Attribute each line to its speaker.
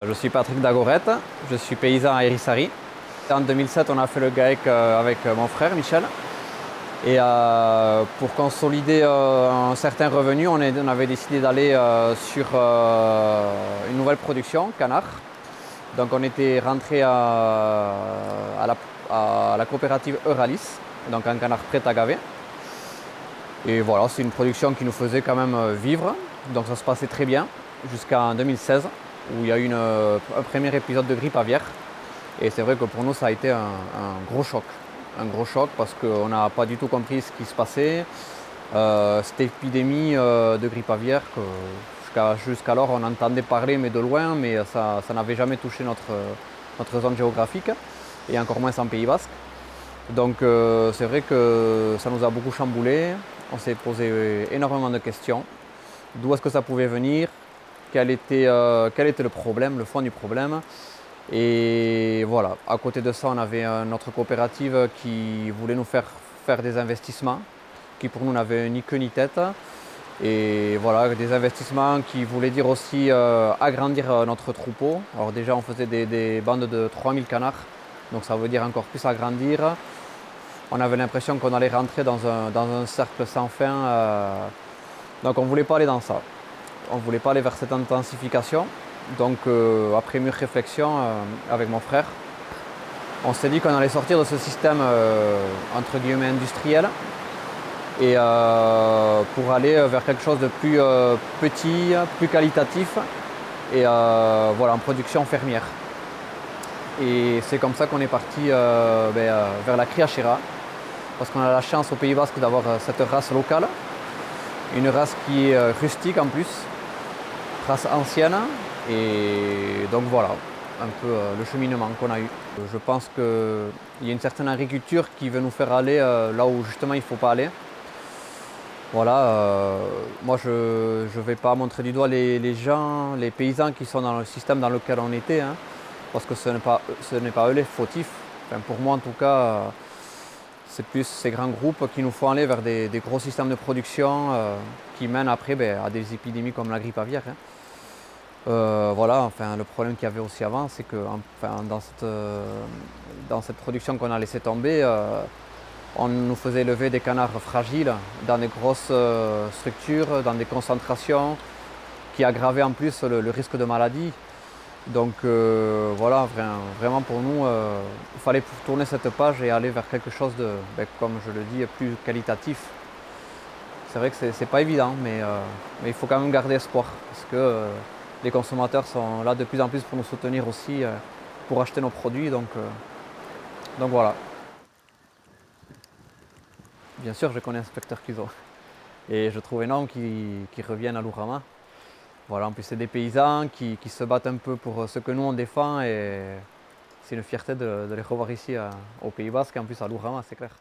Speaker 1: Je suis Patrick Dagorette, je suis paysan à Hérissary. En 2007, on a fait le GAEC avec mon frère Michel. Et pour consolider un certain revenu, on avait décidé d'aller sur une nouvelle production, canard. Donc on était rentré à la coopérative Euralis, donc un canard prêt à gaver. Et voilà, c'est une production qui nous faisait quand même vivre. Donc ça se passait très bien jusqu'en 2016 où il y a eu un premier épisode de grippe aviaire. Et c'est vrai que pour nous ça a été un gros choc. Un gros choc parce qu'on n'a pas du tout compris ce qui se passait. Cette épidémie de grippe aviaire jusqu'alors on entendait parler mais de loin, mais ça n'avait jamais touché notre zone géographique et encore moins en Pays Basque. Donc c'est vrai que ça nous a beaucoup chamboulé. On s'est posé énormément de questions. D'où est-ce que ça pouvait venir? Quel était le problème, le fond du problème? Et voilà, à côté de ça, on avait notre coopérative qui voulait nous faire des investissements qui pour nous n'avaient ni queue ni tête. Et voilà, des investissements qui voulaient dire aussi agrandir notre troupeau. Alors déjà, on faisait des bandes de 3000 canards, donc ça veut dire encore plus agrandir. On avait l'impression qu'on allait rentrer dans un cercle sans fin. Donc on ne voulait pas aller dans ça. On ne voulait pas aller vers cette intensification. Donc après mûre réflexion avec mon frère, on s'est dit qu'on allait sortir de ce système entre guillemets industriel et pour aller vers quelque chose de plus petit, plus qualitatif et voilà, en production fermière. Et c'est comme ça qu'on est parti vers la Criachera, parce qu'on a la chance au Pays Basque d'avoir cette race locale, une race qui est rustique en plus, race ancienne, et donc voilà un peu le cheminement qu'on a eu. Je pense qu'il y a une certaine agriculture qui veut nous faire aller là où justement il ne faut pas aller. Voilà, moi je ne vais pas montrer du doigt les gens, les paysans qui sont dans le système dans lequel on était, hein, parce que ce n'est pas eux les fautifs. Enfin, pour moi en tout cas, c'est plus ces grands groupes qui nous font aller vers des gros systèmes de production qui mènent après à des épidémies comme la grippe aviaire. Hein. Voilà, enfin, le problème qu'il y avait aussi avant, c'est que enfin, dans cette production qu'on a laissé tomber, on nous faisait élever des canards fragiles dans des grosses structures, dans des concentrations qui aggravaient en plus le risque de maladie. Donc voilà, vraiment pour nous, il fallait tourner cette page et aller vers quelque chose de, comme je le dis, plus qualitatif. C'est vrai que c'est pas évident, mais il faut quand même garder espoir parce que les consommateurs sont là de plus en plus pour nous soutenir aussi, pour acheter nos produits. Donc voilà. Bien sûr, je connais Inspecteur Clouseau. Et je trouve énorme qu'ils reviennent à Lourama. Voilà, en plus, c'est des paysans qui se battent un peu pour ce que nous on défend. Et c'est une fierté de les revoir ici au Pays Basque, en plus à Lourama, c'est clair.